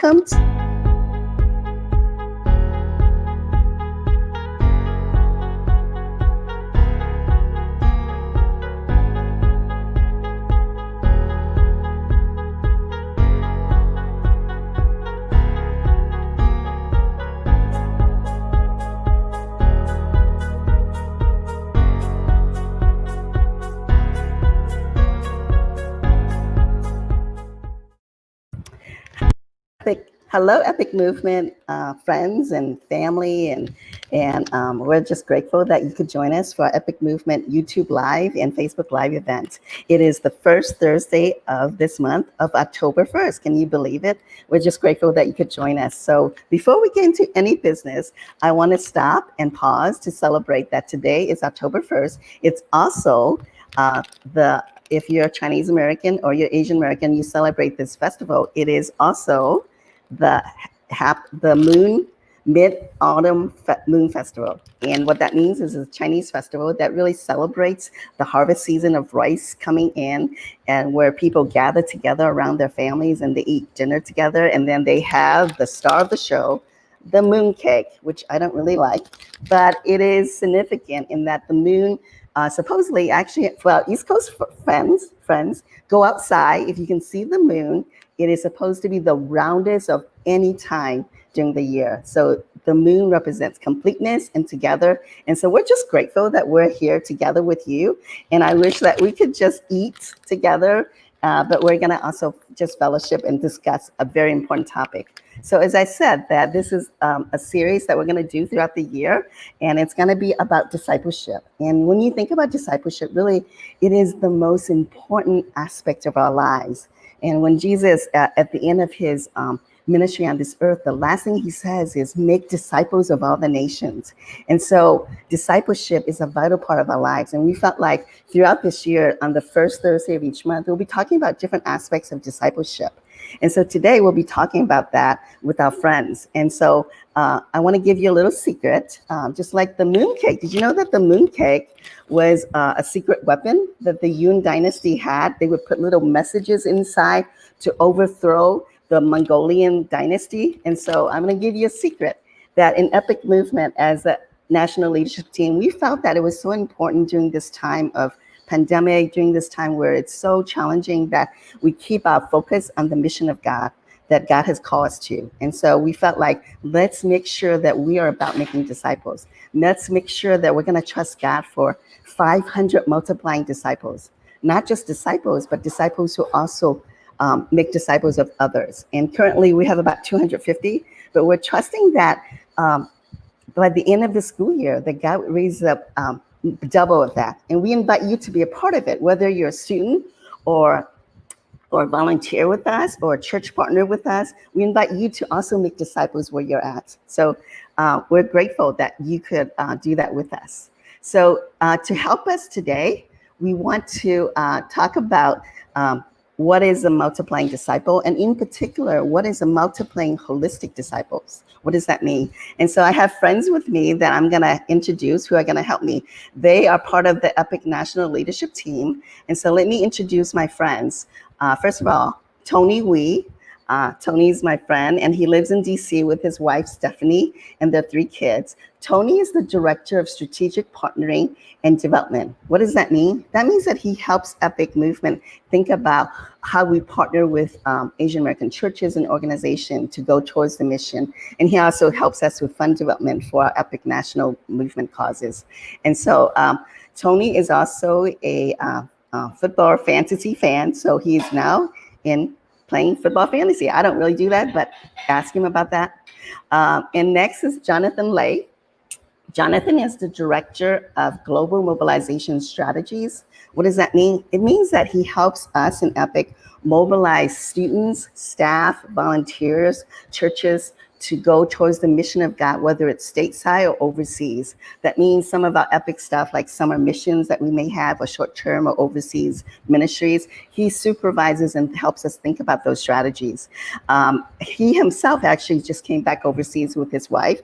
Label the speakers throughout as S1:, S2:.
S1: welcome to Hello, Epic Movement friends and family, and we're just grateful that you could join us for our Epic Movement YouTube Live and Facebook Live event. It is the first Thursday of this month of October 1st. Can you believe it? We're just grateful that you could join us. So before we get into any business, I want to stop and pause to celebrate that today is October 1st. It's also if you're Chinese American or you're Asian American, you celebrate this festival. It is also the Mid-Autumn Moon Festival. And what that means is a Chinese festival that really celebrates the harvest season of rice coming in, and where people gather together around their families and they eat dinner together. And then they have the star of the show, the moon cake, which I don't really like, but it is significant in that the moon supposedly, actually, well, East Coast friends, go outside. If you can see the moon, it is supposed to be the roundest of any time during the year. So the moon represents completeness and together. And so we're just grateful that we're here together with you. And I wish that we could just eat together, but we're gonna also just fellowship and discuss a very important topic. So as I said, that this is a series that we're gonna do throughout the year, and it's gonna be about discipleship. And when you think about discipleship, really, it is the most important aspect of our lives. And when Jesus, at the end of his ministry on this earth, the last thing he says is make disciples of all the nations. And so discipleship is a vital part of our lives. And we felt like throughout this year, on the first Thursday of each month, we'll be talking about different aspects of discipleship. And so today we'll be talking about that with our friends. And so I want to give you a little secret, just like the moon cake. Did you know that the moon cake was a secret weapon that the Yuan dynasty had? They would put little messages inside to overthrow the Mongolian dynasty. And so I'm going to give you a secret that in Epic Movement, as a national leadership team, we felt that it was so important during this time of pandemic, during this time where it's so challenging, that we keep our focus on the mission of God that God has called us to. And so we felt like, let's make sure that we are about making disciples. Let's make sure that we're going to trust God for 500 multiplying disciples, not just disciples, but disciples who also make disciples of others. And currently we have about 250, but we're trusting that by the end of the school year, that God raises up double of that. And we invite you to be a part of it, whether you're a student or volunteer with us or a church partner with us. We invite you to also make disciples where you're at. So we're grateful that you could do that with us. So to help us today, we want to talk about what is a multiplying disciple, and in particular, what is a multiplying holistic disciples? What does that mean? And so I have friends with me that I'm gonna introduce who are gonna help me. They are part of the Epic National Leadership Team. And so let me introduce my friends. First of all, Tony Wee. Tony's my friend, and he lives in DC with his wife, Stephanie, and their 3 kids. Tony is the Director of Strategic Partnering and Development. What does that mean? That means that he helps Epic Movement think about how we partner with Asian American churches and organizations to go towards the mission. And he also helps us with fund development for our Epic National Movement causes. And so Tony is also a football fantasy fan, so he's now in playing football fantasy. I don't really do that, but ask him about that. And next is Jonathan Lay. Jonathan is the Director of Global Mobilization Strategies. What does that mean? It means that he helps us in Epic mobilize students, staff, volunteers, churches to go towards the mission of God, whether it's stateside or overseas. That means some of our Epic stuff, like summer missions that we may have, or short-term or overseas ministries, he supervises and helps us think about those strategies. He himself actually just came back overseas with his wife,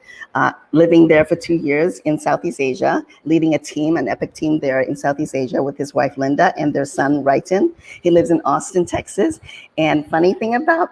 S1: living there for 2 years in Southeast Asia, leading a team, an Epic team there in Southeast Asia with his wife, Linda, and their son, Wrighton. He lives in Austin, Texas. And funny thing about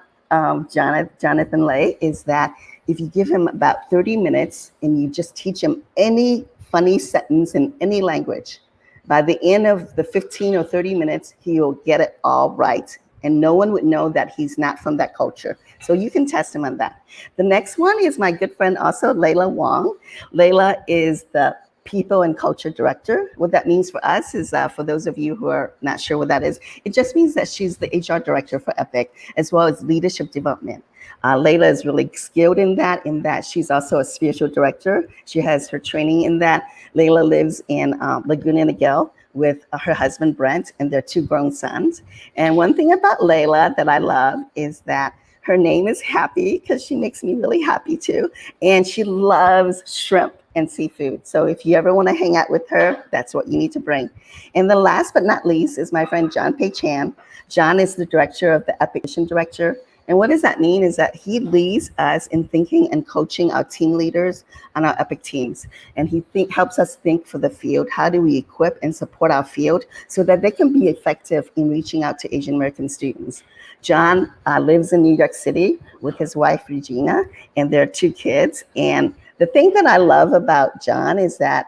S1: Jonathan Lay is that if you give him about 30 minutes and you just teach him any funny sentence in any language, by the end of the 15 or 30 minutes, he'll get it all right. And no one would know that he's not from that culture. So you can test him on that. The next one is my good friend also, Layla Wong. Layla is the People and Culture Director. What that means for us is, for those of you who are not sure what that is, it just means that she's the HR Director for Epic, as well as Leadership Development. Layla is really skilled in that she's also a spiritual director. She has her training in that. Layla lives in Laguna Niguel with her husband, Brent, and their 2 grown sons. And one thing about Layla that I love is that her name is Happy, because she makes me really happy too. And she loves shrimp and seafood. So if you ever want to hang out with her, that's what you need to bring. And the last but not least is my friend John Pei Chan. John is the director of the Epic Mission Director. And what does that mean is that he leads us in thinking and coaching our team leaders on our Epic teams. And he helps us think for the field. How do we equip and support our field so that they can be effective in reaching out to Asian American students? John lives in New York City with his wife, Regina, and their 2 kids. And the thing that I love about John is that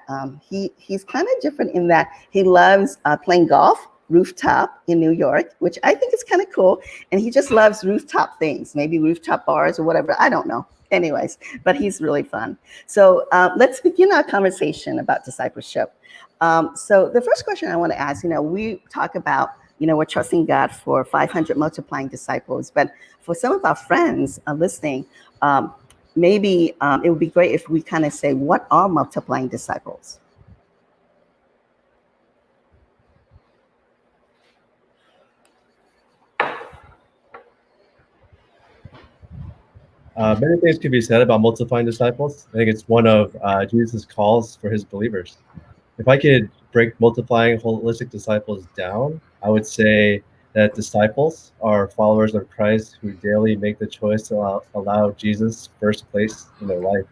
S1: he's kind of different in that he loves playing golf rooftop in New York, which I think is kind of cool. And he just loves rooftop things, maybe rooftop bars or whatever. I don't know. Anyways, but he's really fun. So let's begin our conversation about discipleship. So the first question I want to ask, we talk about, we're trusting God for 500 multiplying disciples. But for some of our friends listening, maybe it would be great if we kind of say, what are multiplying disciples?
S2: Many things can be said about multiplying disciples. I think it's one of Jesus' calls for his believers. If I could break multiplying holistic disciples down, I would say that disciples are followers of Christ who daily make the choice to allow Jesus first place in their life.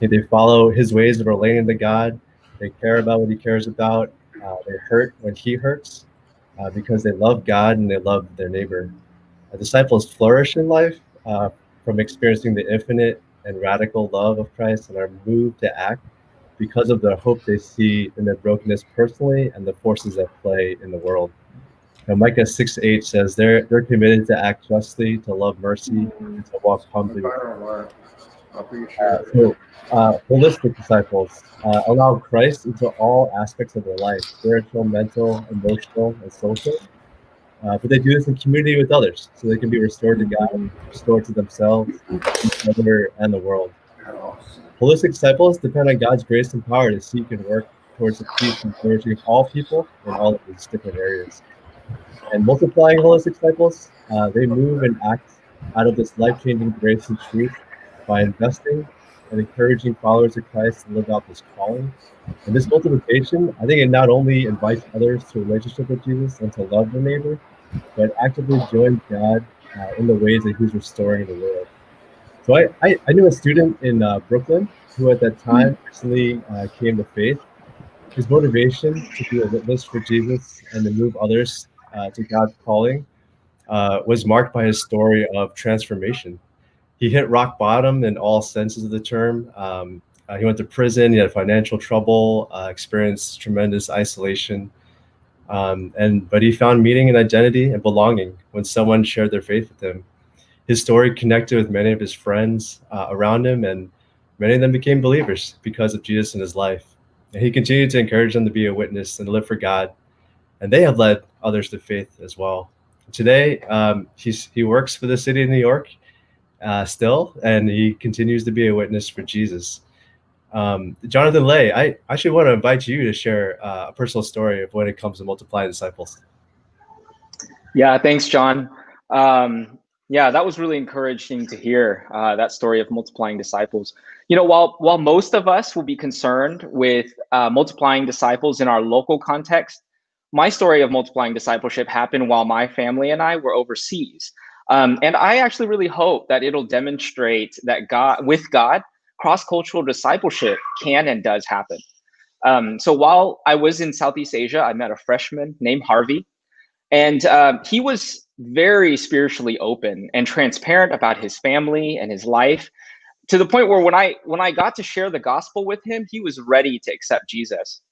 S2: They follow his ways of relating to God. They care about what he cares about. They hurt when he hurts because they love God and they love their neighbor. Disciples flourish in life from experiencing the infinite and radical love of Christ and are moved to act because of the hope they see in their brokenness personally and the forces at play in the world. Now, Micah 6:8 says they're committed to act justly, to love mercy, and to walk humbly. Holistic disciples allow Christ into all aspects of their life, spiritual, mental, emotional, and social. But they do this in community with others, so they can be restored to God, restored to themselves, each other, and the world. Holistic disciples depend on God's grace and power to seek and work towards the peace and flourishing of all people in all of these different areas. And multiplying holistic disciples, they move and act out of this life-changing grace and truth by investing and encouraging followers of Christ to live out this calling. And this multiplication, I think it not only invites others to a relationship with Jesus and to love their neighbor, but actively joins God in the ways that he's restoring the world. So I knew a student in Brooklyn who at that time recently came to faith. His motivation to be a witness for Jesus and to move others to God's calling was marked by his story of transformation. He hit rock bottom in all senses of the term. He went to prison, he had financial trouble, experienced tremendous isolation. But he found meaning and identity and belonging when someone shared their faith with him. His story connected with many of his friends around him, and many of them became believers because of Jesus in his life. And he continued to encourage them to be a witness and live for God. And they have led others to faith as well. Today, he works for the city of New York still, and he continues to be a witness for Jesus. Jonathan Lay, I actually want to invite you to share a personal story of when it comes to multiplying disciples.
S3: Yeah, thanks, John. Yeah, that was really encouraging to hear that story of multiplying disciples. While most of us will be concerned with multiplying disciples in our local context, my story of multiplying discipleship happened while my family and I were overseas. And I actually really hope that it'll demonstrate that with God, cross-cultural discipleship can and does happen. So while I was in Southeast Asia, I met a freshman named Harvey. And he was very spiritually open and transparent about his family and his life, to the point where when I got to share the gospel with him, he was ready to accept Jesus.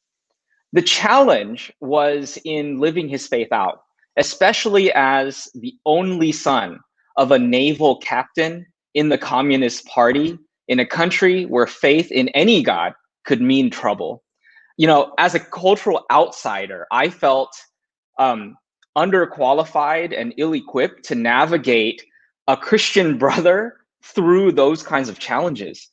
S3: The challenge was in living his faith out, especially as the only son of a naval captain in the Communist Party in a country where faith in any god could mean trouble. As a cultural outsider, I felt underqualified and ill-equipped to navigate a Christian brother through those kinds of challenges.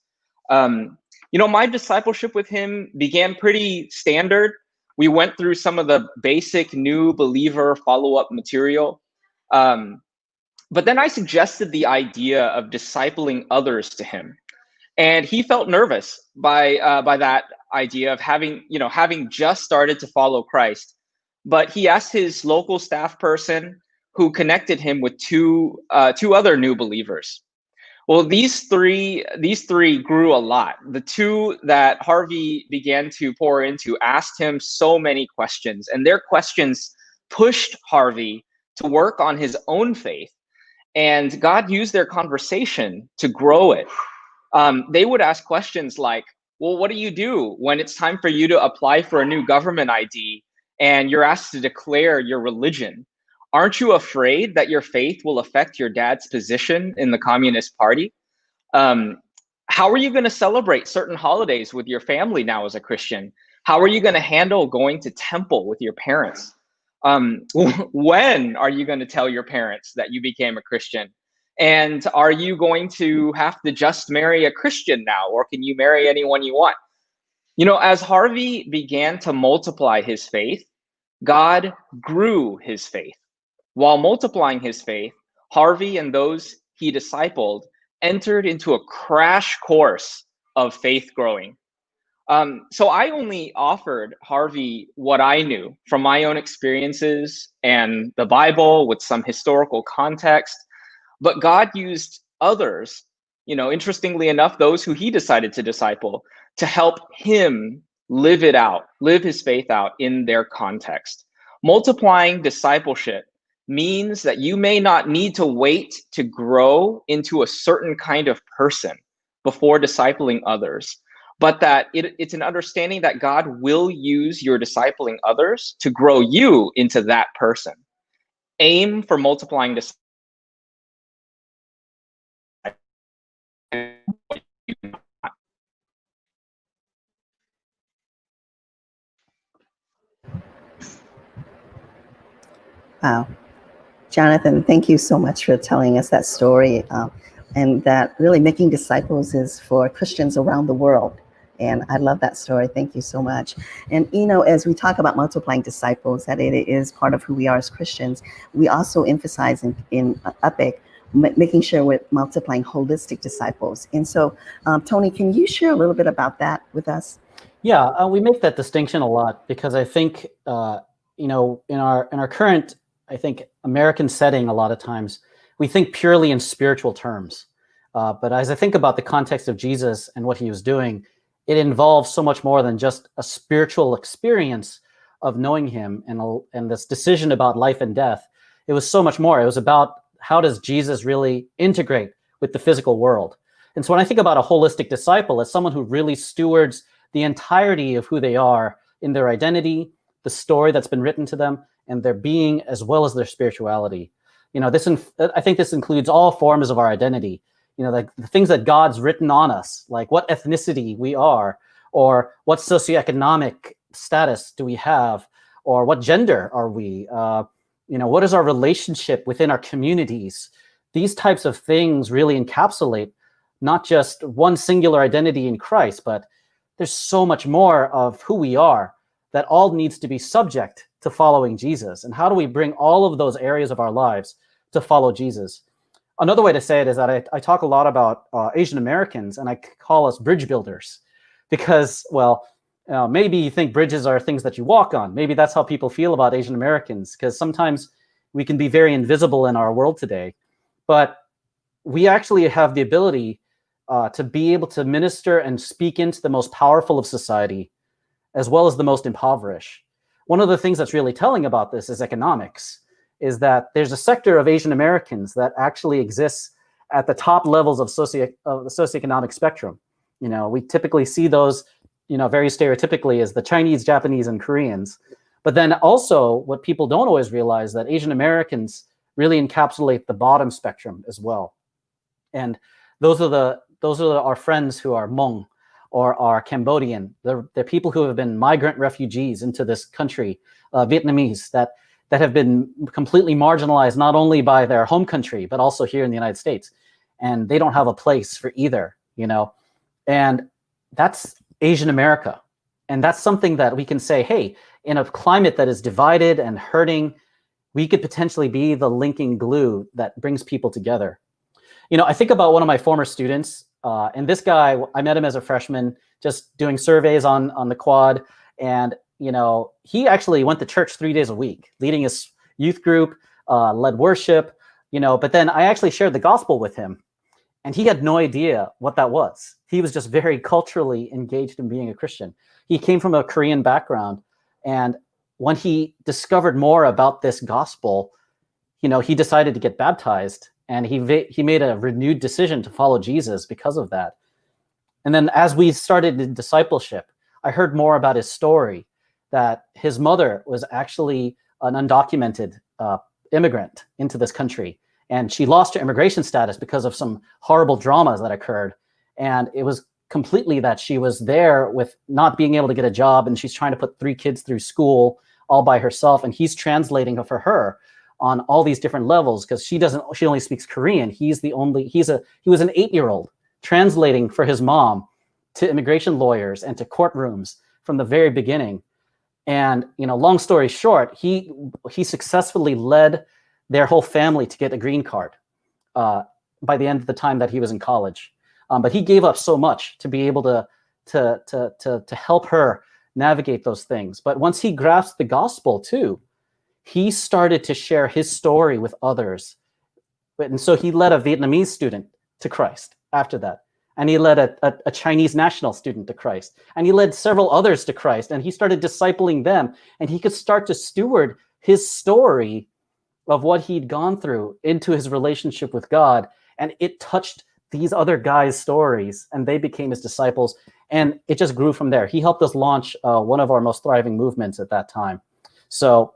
S3: My discipleship with him began pretty standard. We went through some of the basic new believer follow-up material. But then I suggested the idea of discipling others to him. And he felt nervous by that idea of having just started to follow Christ. But he asked his local staff person, who connected him with two other new believers. Well, these three grew a lot. The two that Harvey began to pour into asked him so many questions, and their questions pushed Harvey to work on his own faith. And God used their conversation to grow it. They would ask questions like, well, what do you do when it's time for you to apply for a new government ID and you're asked to declare your religion? Aren't you afraid that your faith will affect your dad's position in the Communist Party? How are you going to celebrate certain holidays with your family now as a Christian? How are you going to handle going to temple with your parents? When are you going to tell your parents that you became a Christian? And are you going to have to just marry a Christian now, or can you marry anyone you want? As Harvey began to multiply his faith, God grew his faith. While multiplying his faith, Harvey and those he discipled entered into a crash course of faith growing. So I only offered Harvey what I knew from my own experiences and the Bible with some historical context. But God used others, interestingly enough, those who he decided to disciple, to help him live his faith out in their context. Multiplying discipleship means that you may not need to wait to grow into a certain kind of person before discipling others, but that it's an understanding that God will use your discipling others to grow you into that person. Aim for multiplying disciples.
S1: Wow. Jonathan, thank you so much for telling us that story. And that really making disciples is for Christians around the world. And I love that story. Thank you so much. And, as we talk about multiplying disciples, that it is part of who we are as Christians, we also emphasize in Epic, making sure we're multiplying holistic disciples. And so, Tony, can you share a little bit about that with us?
S4: Yeah, we make that distinction a lot because I think, in our current, I think, American setting, a lot of times we think purely in spiritual terms. But as I think about the context of Jesus and what he was doing, it involves so much more than just a spiritual experience of knowing him and this decision about life and death. It was so much more. It was about how does Jesus really integrate with the physical world? And so when I think about a holistic disciple, it's someone who really stewards the entirety of who they are in their identity, the story that's been written to them, and their being, as well as their spirituality. I think this includes all forms of our identity. Like the things that God's written on us, like what ethnicity we are, or what socioeconomic status do we have, or what gender are we? What is our relationship within our communities? These types of things really encapsulate not just one singular identity in Christ, but there's so much more of who we are that all needs to be subject to following Jesus. And how do we bring all of those areas of our lives to follow Jesus? Another way to say it is that I talk a lot about Asian Americans, and I call us bridge builders because, maybe you think bridges are things that you walk on. Maybe that's how people feel about Asian Americans, because sometimes we can be very invisible in our world today. But we actually have the ability to be able to minister and speak into the most powerful of society, as well as the most impoverished. One of the things that's really telling about this is economics. is that there's a sector of Asian Americans that actually exists at the top levels of the socioeconomic spectrum. You know, we typically see those, you know, very stereotypically as the Chinese, Japanese, and Koreans. But then also what people don't always realize that Asian Americans really encapsulate the bottom spectrum as well. And those are our friends who are Hmong or are Cambodian. They're people who have been migrant refugees into this country, Vietnamese, that have been completely marginalized, not only by their home country, but also here in the United States. And they don't have a place for either, you know. And that's Asian America. And that's something that we can say, hey, in a climate that is divided and hurting, we could potentially be the linking glue that brings people together. You know, I think about one of my former students, and this guy, I met him as a freshman, just doing surveys on the quad. And, you know, he actually went to church 3 days a week, leading his youth group, led worship, you know, but then I actually shared the gospel with him. And he had no idea what that was. He was just very culturally engaged in being a Christian. He came from a Korean background. And when he discovered more about this gospel, you know, he decided to get baptized, and he made a renewed decision to follow Jesus because of that. And then as we started in discipleship, I heard more about his story, that his mother was actually an undocumented immigrant into this country. And she lost her immigration status because of some horrible dramas that occurred. And it was completely that she was there with not being able to get a job, and she's trying to put 3 kids through school all by herself. And he's translating for her on all these different levels, because she only speaks Korean. He was an 8-year-old translating for his mom to immigration lawyers and to courtrooms from the very beginning. And, you know, long story short, he successfully led their whole family to get a green card by the end of the time that he was in college. But he gave up so much to be able to help her navigate those things. But once he grasped the gospel too, he started to share his story with others. And so he led a Vietnamese student to Christ after that. And he led a Chinese national student to Christ. And he led several others to Christ. And he started discipling them. And he could start to steward his story of what he'd gone through into his relationship with God. And it touched these other guys' stories, and they became his disciples. And it just grew from there. He helped us launch one of our most thriving movements at that time. So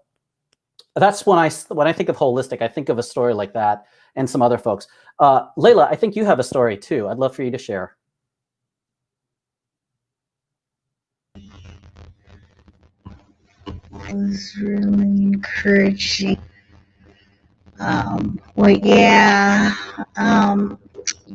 S4: that's when I think of holistic, I think of a story like that and some other folks. Layla, I think you have a story too. I'd love for you to share.
S5: It was really encouraging.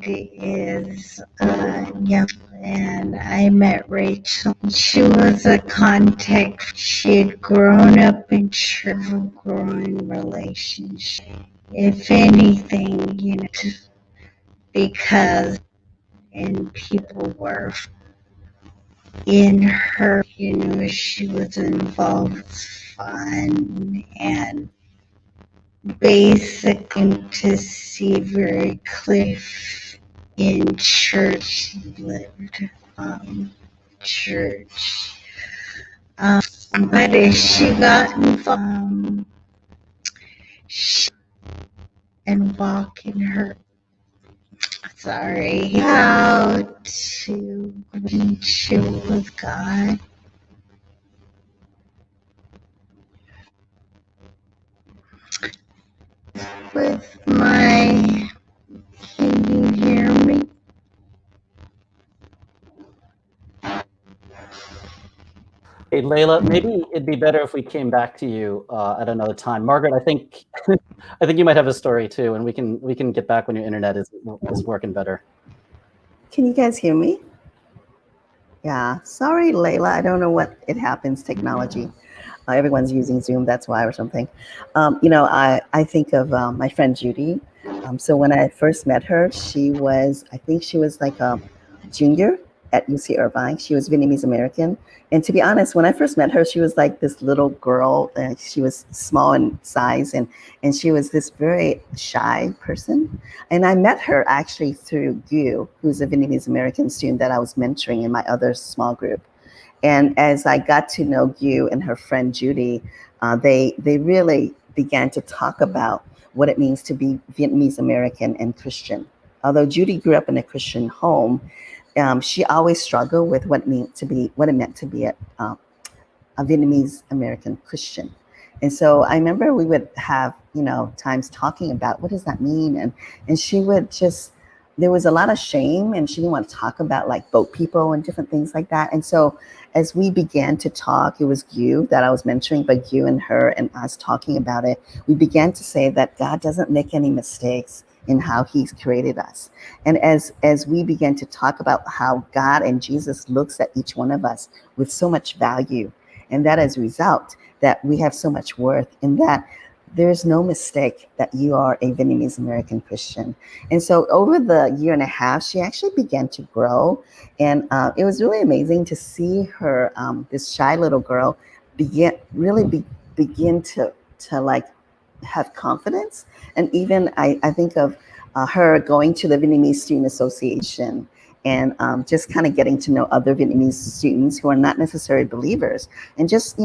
S5: It is young, and I met Rachel. She was a contact. She had grown up in church, a growing relationship. If anything, you know, because and people were in her, you know, she was involved with fun and basically to see very clear in church lived church. But as she got involved and walking her how to chill with God. With my, can you hear me?
S4: Hey, Layla, maybe it'd be better if we came back to you at another time. Margaret, I think you might have a story too, and we can get back when your internet is working better.
S1: Can you guys hear me? Yeah, sorry, Layla. I don't know what it happens, technology. Everyone's using Zoom, that's why, or something. You know, I think of my friend Judy. So when I first met her, I think she was like a junior at UC Irvine. She was Vietnamese American. And to be honest, when I first met her, she was like this little girl. She was small in size, and she was this very shy person. And I met her actually through Gu, who's a Vietnamese American student that I was mentoring in my other small group. And as I got to know Gu and her friend Judy, they really began to talk about what it means to be Vietnamese American and Christian. Although Judy grew up in a Christian home, she always struggled with what it meant to be a Vietnamese American Christian. And so I remember we would have, times talking about what does that mean? And she would just, there was a lot of shame, and she didn't want to talk about like boat people and different things like that. And so as we began to talk, it was you that I was mentoring, but you and her and us talking about it, we began to say that God doesn't make any mistakes in how he's created us. And as we began to talk about how God and Jesus looks at each one of us with so much value, and that as a result, that we have so much worth, and that there's no mistake that you are a Vietnamese American Christian. And so over the year and a half, she actually began to grow. And it was really amazing to see her, this shy little girl, begin to like have confidence. And even I think of her going to the Vietnamese Student Association and just kind of getting to know other Vietnamese students who are not necessarily believers, and just,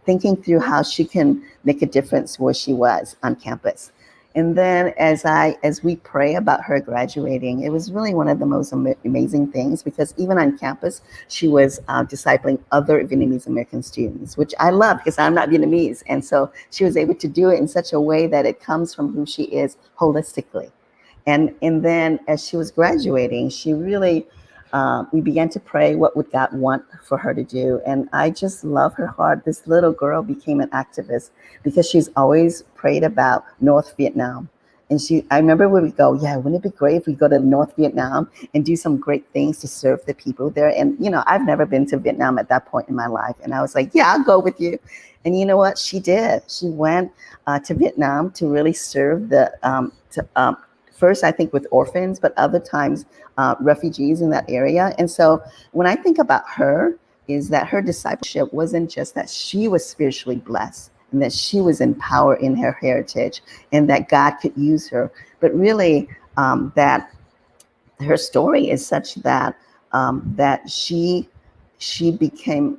S1: thinking through how she can make a difference where she was on campus. And then as we pray about her graduating, it was really one of the most amazing things, because even on campus, she was discipling other Vietnamese American students, which I love because I'm not Vietnamese. And so she was able to do it in such a way that it comes from who she is holistically. And then as she was graduating, she really, we began to pray, what would God want for her to do? And I just love her heart. This little girl became an activist because she's always prayed about North Vietnam. And I remember when we go, wouldn't it be great if we go to North Vietnam and do some great things to serve the people there? And, I've never been to Vietnam at that point in my life. And I was like, yeah, I'll go with you. And you know what? She did. She went to Vietnam to really serve first, I think, with orphans, but other times refugees in that area. And so when I think about her, is that her discipleship wasn't just that she was spiritually blessed and that she was empowered in her heritage and that God could use her, but really that her story is such that that she became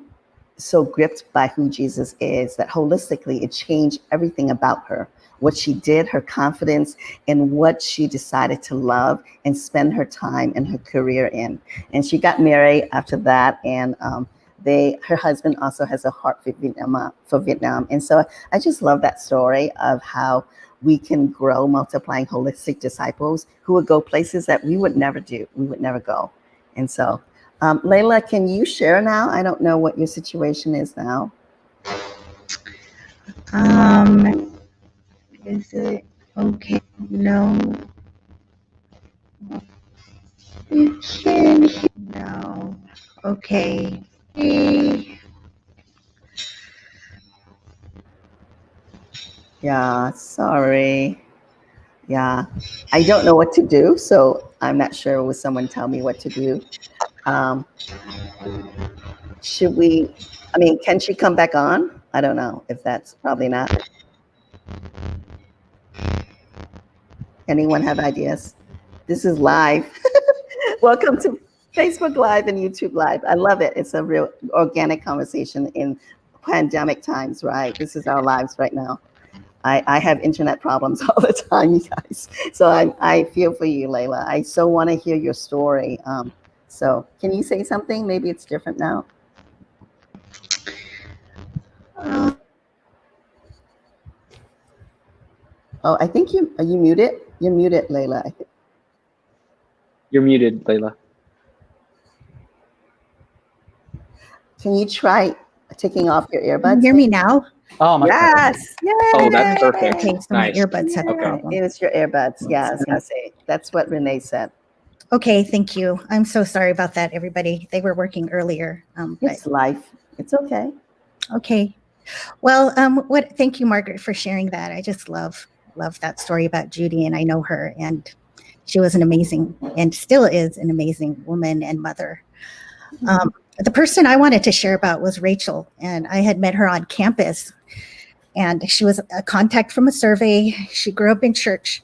S1: so gripped by who Jesus is that holistically it changed everything about her. What she did, her confidence, and what she decided to love and spend her time and her career in. And she got married after that, and her husband also has a heart for Vietnam. And so I just love that story of how we can grow multiplying holistic disciples who would go places that we would never go. And so, Layla, can you share now? I don't know what your situation is now.
S5: Is it okay? No. You can hear. No. Okay.
S1: Yeah, sorry. Yeah, I don't know what to do, so I'm not sure. Will someone tell me what to do? Can she come back on? I don't know if that's probably not. Anyone have ideas? This is live. Welcome to Facebook Live and YouTube Live. I love it. It's a real organic conversation in pandemic times, right? This is our lives right now. I have internet problems all the time, you guys. So I feel for you, Layla. I so want to hear your story. So can you say something? Maybe it's different now. Oh, I think are you muted? You're muted, Layla. I think.
S3: You're muted, Layla.
S1: Can you try taking off your earbuds?
S6: Can you hear me now?
S4: Oh, my God.
S1: Yes. Yay.
S3: Oh, that's perfect.
S6: Okay, so
S3: Nice.
S6: my earbuds had a problem.
S1: It was your earbuds. Yeah, I was gonna say that's what Renee said.
S6: Okay, thank you. I'm so sorry about that, everybody. They were working earlier.
S1: It's life. It's okay.
S6: Okay. Well, thank you, Margaret, for sharing that. I just love that story about Judy, and I know her, and she was an amazing, and still is an amazing woman and mother. The person I wanted to share about was Rachel, and I had met her on campus, and she was a contact from a survey. She grew up in church,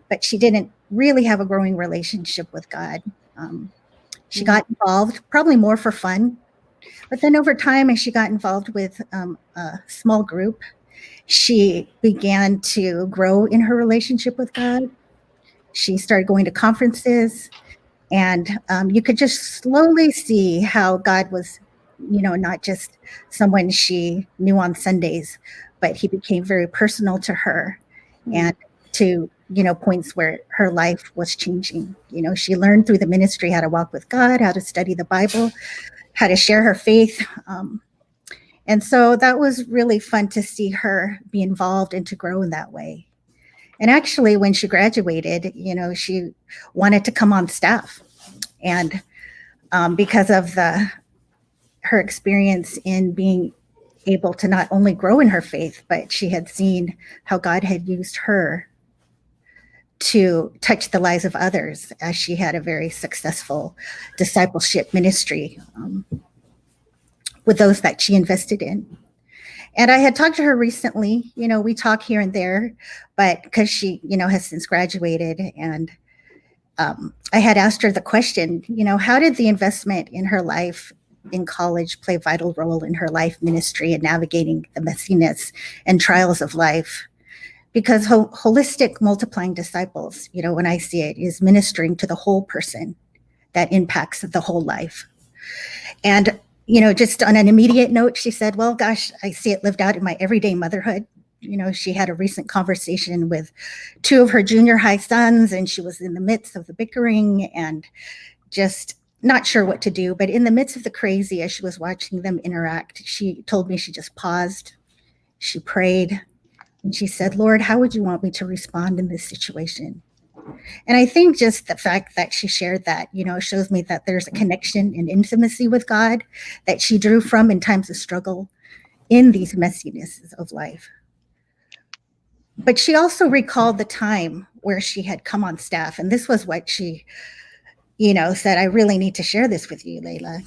S6: but she didn't really have a growing relationship with God. She got involved, probably more for fun, but then over time, as she got involved with a small group, she began to grow in her relationship with God. She started going to conferences, and you could just slowly see how God was, not just someone she knew on Sundays, but he became very personal to her, and to, points where her life was changing. She learned through the ministry how to walk with God, how to study the Bible, how to share her faith. And so that was really fun to see her be involved and to grow in that way. And actually, when she graduated, she wanted to come on staff. And because of her experience in being able to not only grow in her faith, but she had seen how God had used her to touch the lives of others, as she had a very successful discipleship ministry with those that she invested in. And I had talked to her recently. We talk here and there, but because she, has since graduated, and I had asked her the question, how did the investment in her life in college play a vital role in her life ministry and navigating the messiness and trials of life? Because holistic multiplying disciples, when I see it, is ministering to the whole person that impacts the whole life. And just on an immediate note, she said, well, gosh, I see it lived out in my everyday motherhood. She had a recent conversation with two of her junior high sons, and she was in the midst of the bickering and just not sure what to do. But in the midst of the crazy, as she was watching them interact, she told me she just paused, she prayed, and she said, Lord, how would you want me to respond in this situation? And I think just the fact that she shared that, shows me that there's a connection and intimacy with God that she drew from in times of struggle in these messinesses of life. But she also recalled the time where she had come on staff. And this was what she, said, I really need to share this with you, Layla.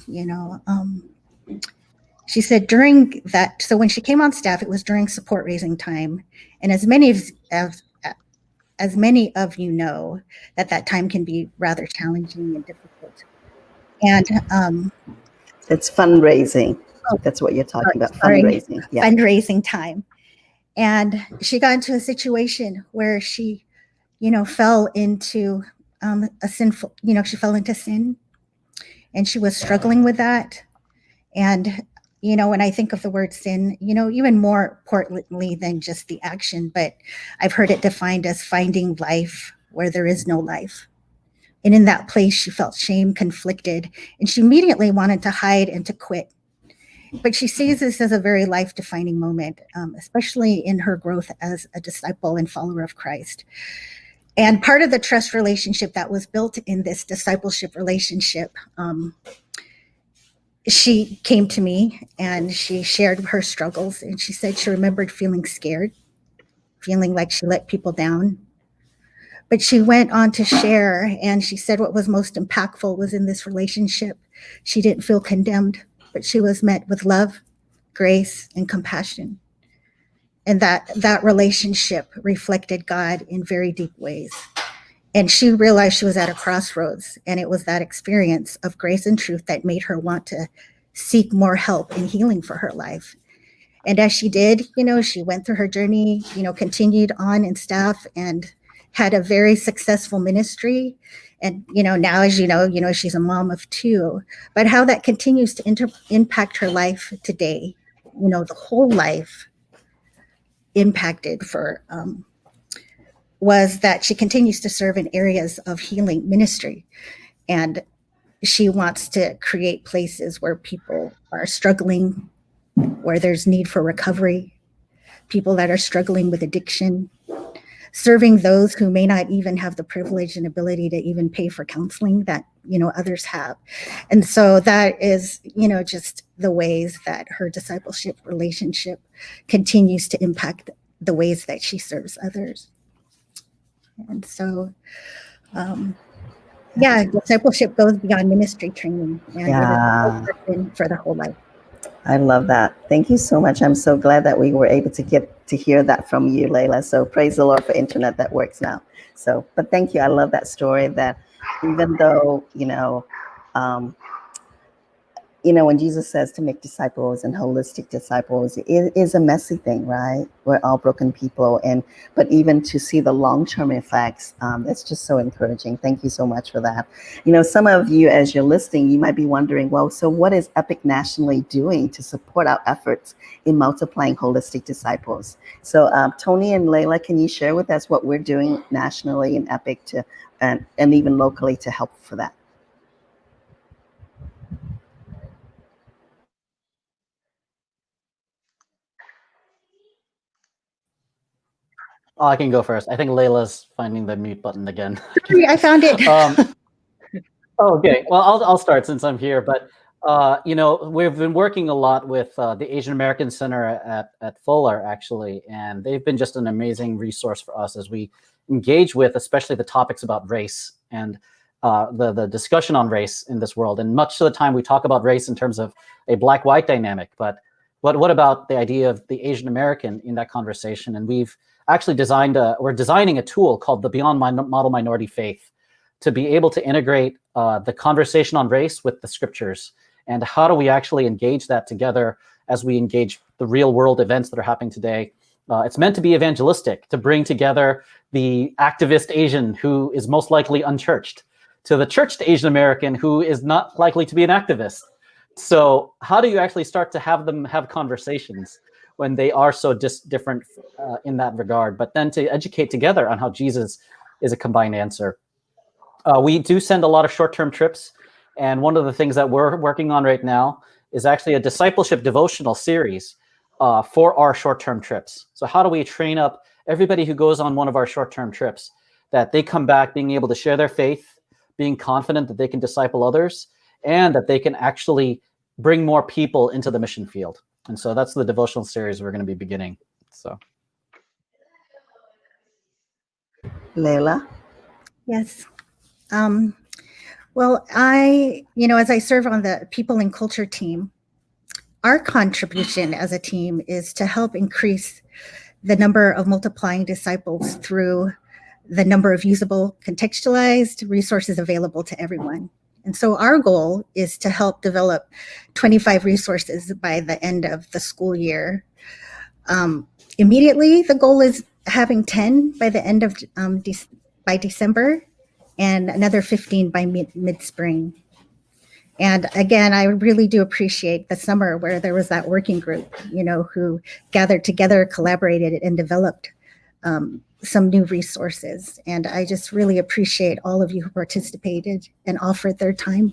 S6: She said during that, so when she came on staff, it was during support raising time. And as many of you know, that time can be rather challenging and difficult. And
S1: it's fundraising. That's what you're talking about, fundraising.
S6: Yeah. Fundraising time. And she got into a situation where she, fell into a sinful, she fell into sin, and she was struggling with that. And when I think of the word sin, even more importantly than just the action, but I've heard it defined as finding life where there is no life. And in that place, she felt shame, conflicted, and she immediately wanted to hide and to quit. But she sees this as a very life-defining moment, especially in her growth as a disciple and follower of Christ. And part of the trust relationship that was built in this discipleship relationship, she came to me and she shared her struggles, and she said she remembered feeling scared, feeling like she let people down. But she went on to share, and she said what was most impactful was in this relationship, she didn't feel condemned, but she was met with love, grace, and compassion. And that relationship reflected God in very deep ways. And she realized she was at a crossroads, and it was that experience of grace and truth that made her want to seek more help and healing for her life. And as she did, she went through her journey, continued on in staff and had a very successful ministry. And, now, as you know, she's a mom of two, but how that continues to impact her life today, the whole life impacted for, was that she continues to serve in areas of healing ministry. And she wants to create places where people are struggling, where there's need for recovery, people that are struggling with addiction, serving those who may not even have the privilege and ability to even pay for counseling that, others have. And so that is, just the ways that her discipleship relationship continues to impact the ways that she serves others. And so, discipleship goes beyond ministry training, and it is for the whole life.
S1: I love that. Thank you so much. I'm so glad that we were able to get to hear that from you, Layla. So praise the Lord for internet that works now. So, but thank you. I love that story, that even though, you know, when Jesus says to make disciples and holistic disciples, it is a messy thing, right? We're all broken people, but even to see the long-term effects, that's just so encouraging. Thank you so much for that. You know, some of you, as you're listening, you might be wondering, well, so what is Epic nationally doing to support our efforts in multiplying holistic disciples? So Tony and Layla, can you share with us what we're doing nationally in Epic and even locally to help for that?
S4: Oh, I can go first. I think Layla's finding the mute button again.
S6: I found it.
S4: Okay, well, I'll start since I'm here. But you know, we've been working a lot with the Asian American Center at Fuller, actually, and they've been just an amazing resource for us as we engage with, especially the topics about race and the discussion on race in this world. And much of the time, we talk about race in terms of a black-white dynamic, but what about the idea of the Asian American in that conversation? And we've actually we're designing a tool called the Beyond Model Minority Faith to be able to integrate the conversation on race with the scriptures. And how do we actually engage that together as we engage the real world events that are happening today? It's meant to be evangelistic, to bring together the activist Asian who is most likely unchurched to the churched Asian American who is not likely to be an activist. So how do you actually start to have them have conversations when they are so different in that regard, but then to educate together on how Jesus is a combined answer? We do send a lot of short-term trips, and one of the things that we're working on right now is actually a discipleship devotional series for our short-term trips. So how do we train up everybody who goes on one of our short-term trips, that they come back being able to share their faith, being confident that they can disciple others, and that they can actually bring more people into the mission field? And so that's the devotional series we're going to be beginning. So,
S1: Layla?
S6: Yes. Well, as I serve on the people and culture team, our contribution as a team is to help increase the number of multiplying disciples through the number of usable, contextualized resources available to everyone. And so our goal is to help develop 25 resources by the end of the school year. Immediately, the goal is having 10 by the end of by December, and another 15 by mid-spring. And again, I really do appreciate the summer where there was that working group, who gathered together, collaborated, and developed some new resources. And I just really appreciate all of you who participated and offered their time,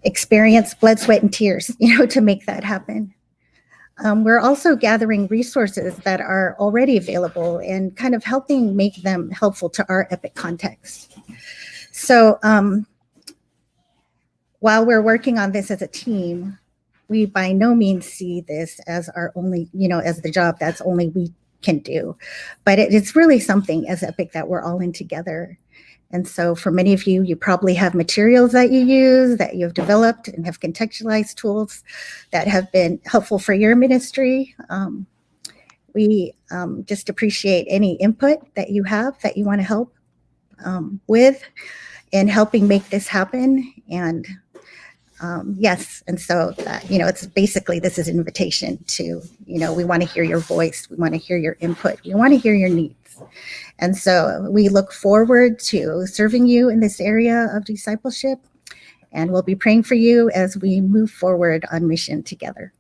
S6: experience, blood, sweat, and tears, to make that happen. We're also gathering resources that are already available and kind of helping make them helpful to our Epic context. So while we're working on this as a team, we by no means see this as our only, as the job that's only we can do. But it's really something as Epic that we're all in together. And so for many of you, you probably have materials that you use, that you've developed and have contextualized tools that have been helpful for your ministry. We just appreciate any input that you have that you want to help with in helping make this happen. And yes, and so it's basically, this is an invitation to, we want to hear your voice, we want to hear your input, we want to hear your needs. And so we look forward to serving you in this area of discipleship, and we'll be praying for you as we move forward on mission together.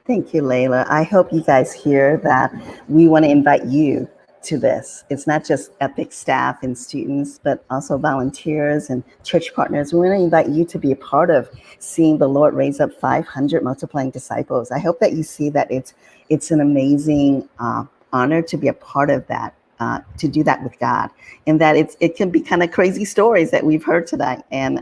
S1: Thank you, Layla. I hope you guys hear that we want to invite you to this. It's not just Epic staff and students, but also volunteers and church partners. We want to invite you to be a part of seeing the Lord raise up 500 multiplying disciples. I hope that you see that it's an amazing honor to be a part of that, to do that with God, and that it can be kind of crazy stories that we've heard tonight. And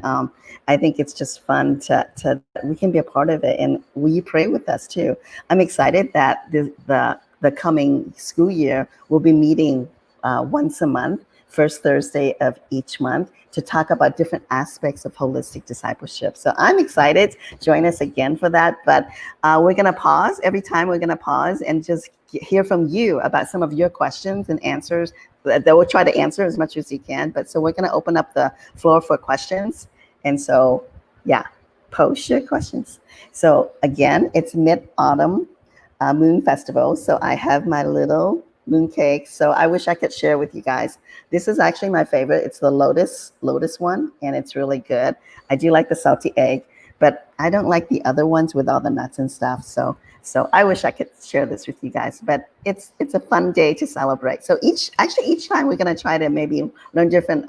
S1: I think it's just fun to we can be a part of it. And will you pray with us too? I'm excited that the coming school year we'll be meeting once a month, first Thursday of each month, to talk about different aspects of holistic discipleship. So I'm excited. Join us again for that. But we're going to pause. Every time we're going to pause and just hear from you about some of your questions and answers that we'll try to answer as much as you can. But so we're going to open up the floor for questions. And so, yeah, post your questions. So again, it's Mid-Autumn Moon Festival. So I have my little moon cake. So I wish I could share with you guys. This is actually my favorite. It's the lotus one, and it's really good. I do like the salty egg, but I don't like the other ones with all the nuts and stuff. So I wish I could share this with you guys, but it's a fun day to celebrate. So each time we're going to try to maybe learn different,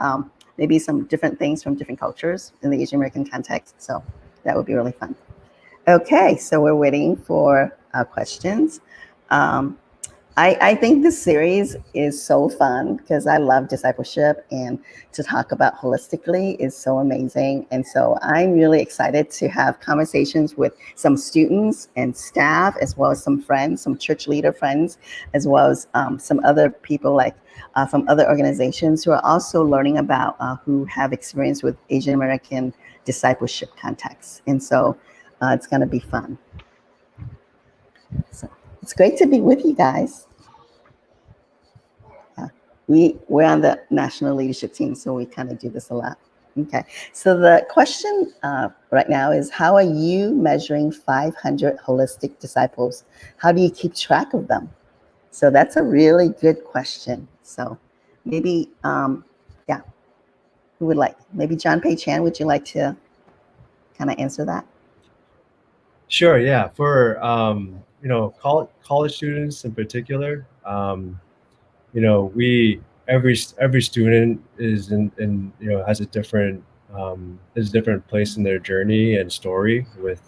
S1: maybe some different things from different cultures in the Asian American context. So that would be really fun. Okay, so we're waiting for questions. I think this series is so fun because I love discipleship, and to talk about holistically is so amazing. And so I'm really excited to have conversations with some students and staff, as well as some friends, some church leader friends, as well as some other people like from other organizations who are also learning about who have experience with Asian American discipleship contexts. And so it's going to be fun. So it's great to be with you guys. We're on the national leadership team, so we kind of do this a lot. Okay, so the question right now is, how are you measuring 500 holistic disciples? How do you keep track of them? So that's a really good question. So maybe, yeah, who would like? Maybe John Pei Chan, would you like to kind of answer that?
S2: Sure. Yeah. For college students in particular, we every student is in has a different place in their journey and story with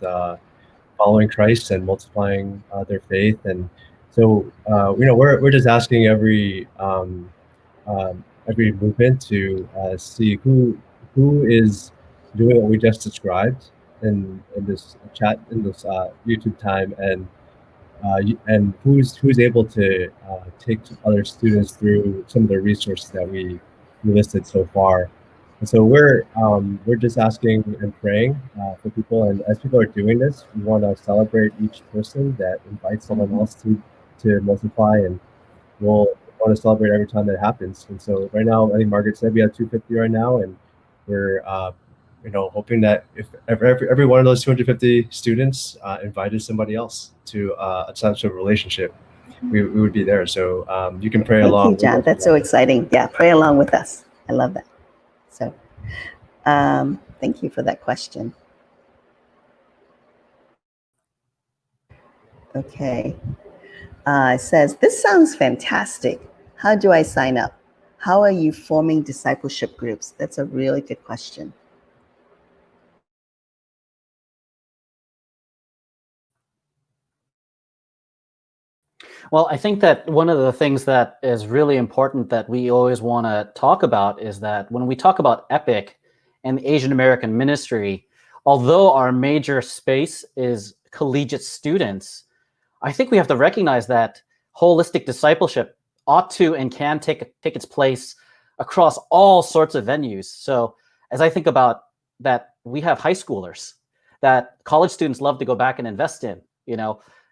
S2: following Christ and multiplying their faith. And so we're just asking every movement to see who is doing what we just described in this chat, in this YouTube time, and who's able to take other students through some of the resources that we listed so far. And so we're just asking and praying for people, and as people are doing this, we want to celebrate each person that invites someone else to multiply, and we'll want to celebrate every time that happens. And so right now, I think Margaret said we have 250 right now, and we're hoping that if every one of those 250 students invited somebody else to a type of relationship, we would be there. So you can pray along.
S1: Thank you, John. That's so exciting. Yeah, pray along with us. I love that. So thank you for that question. Okay. It says, this sounds fantastic. How do I sign up? How are you forming discipleship groups? That's a really good question.
S4: Well, I think that one of the things that is really important that we always want to talk about is that when we talk about EPIC and the Asian American ministry, although our major space is collegiate students, I think we have to recognize that holistic discipleship ought to and can take its place across all sorts of venues. So as I think about that, we have high schoolers that college students love to go back and invest in,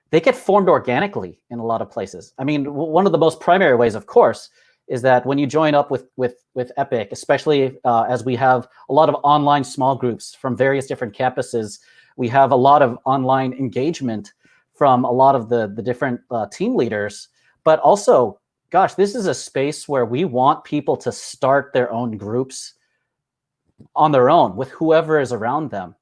S4: they get formed organically in a lot of places. I mean, one of the most primary ways, of course, is that when you join up with EPIC, especially as we have a lot of online small groups from various different campuses, we have a lot of online engagement from a lot of the different team leaders. But also, gosh, this is a space where we want people to start their own groups on their own with whoever is around them.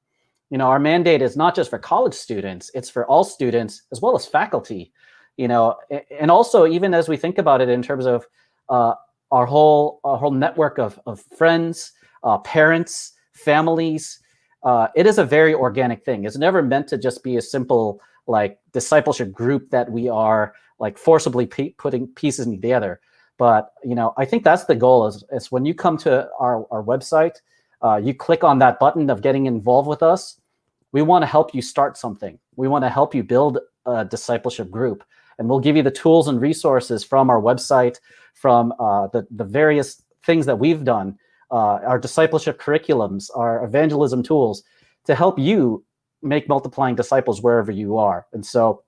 S4: Our mandate is not just for college students, it's for all students as well as faculty, and also even as we think about it in terms of our whole network of friends, parents, families, it is a very organic thing. It's never meant to just be a simple like discipleship group that we are like forcibly putting pieces together. But, I think that's the goal is when you come to our website, you click on that button of getting involved with us. We want to help you start something. We want to help you build a discipleship group, and we'll give you the tools and resources from our website, from the various things that we've done, our discipleship curriculums, our evangelism tools to help you make multiplying disciples wherever you are. And so,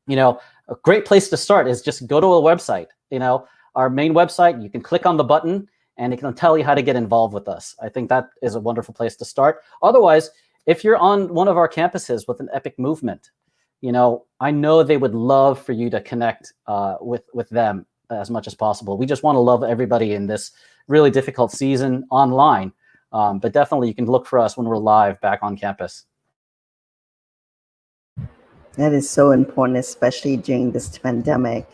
S4: a great place to start is just go to a website, our main website. You can click on the button and it can tell you how to get involved with us. I think that is a wonderful place to start. Otherwise, if you're on one of our campuses with an Epic movement, I know they would love for you to connect with them as much as possible. We just want to love everybody in this really difficult season online. But definitely you can look for us when we're live back on campus.
S1: That is so important, especially during this pandemic.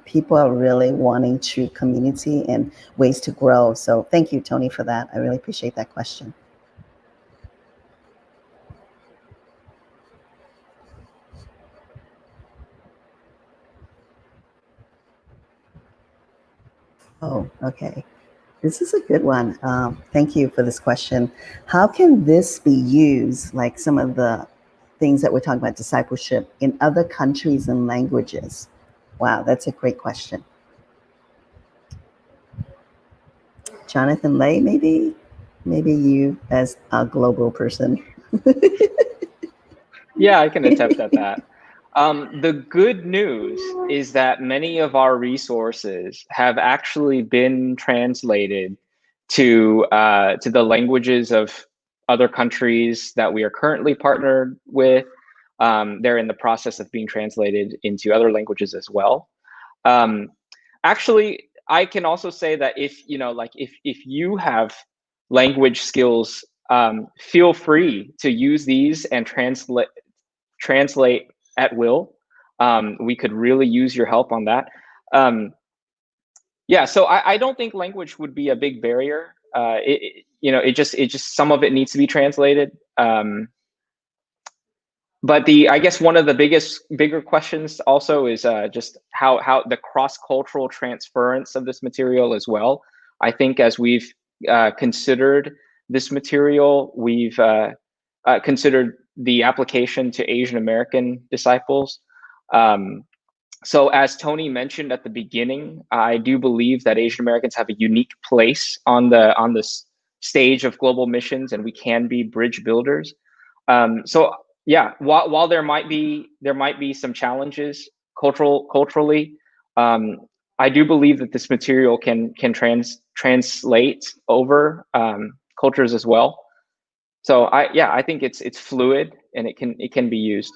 S1: People are really wanting true community and ways to grow. So thank you, Tony, for that. I really appreciate that question. Oh, okay. This is a good one. Thank you for this question. How can this be used, like some of the things that we're talking about, discipleship, in other countries and languages? Wow, that's a great question. Jonathan Lay, maybe you as a global person.
S3: Yeah, I can attempt at that. The good news is that many of our resources have actually been translated to the languages of other countries that we are currently partnered with. They're in the process of being translated into other languages as well. Actually, I can also say that if you have language skills, feel free to use these and translate at will. We could really use your help on that. So I don't think language would be a big barrier. It just some of it needs to be translated. But I guess one of the bigger questions also is just how the cross-cultural transference of this material as well. I think as we've considered this material, we've considered the application to Asian American disciples. So as Tony mentioned at the beginning, I do believe that Asian Americans have a unique place on the stage of global missions, and we can be bridge builders. So yeah, while there might be some challenges culturally, I do believe that this material can translate over cultures as well. So I think it's fluid and it can be used.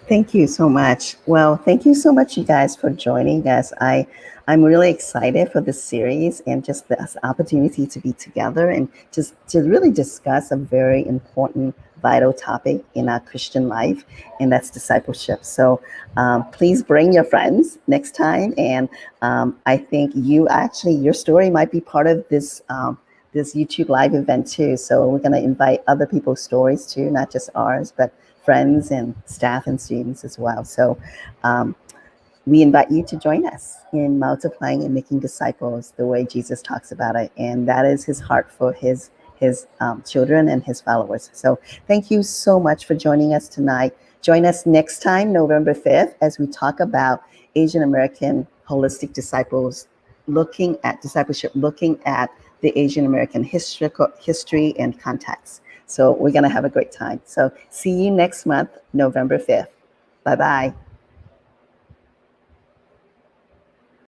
S1: Thank you so much. Well, thank you so much, you guys, for joining us. I'm really excited for this series and just this opportunity to be together and just to really discuss a very important, vital topic in our Christian life, and that's discipleship. So please bring your friends next time. And I think your story might be part of this this YouTube live event too. So we're going to invite other people's stories too, not just ours, but friends and staff and students as well. So we invite you to join us in multiplying and making disciples the way Jesus talks about it. And that is his heart for his children and his followers. So thank you so much for joining us tonight. Join us next time, November 5th, as we talk about Asian American holistic disciples, looking at discipleship, looking at the Asian American history and context. So we're going to have a great time. So see you next month, November 5th. Bye-bye.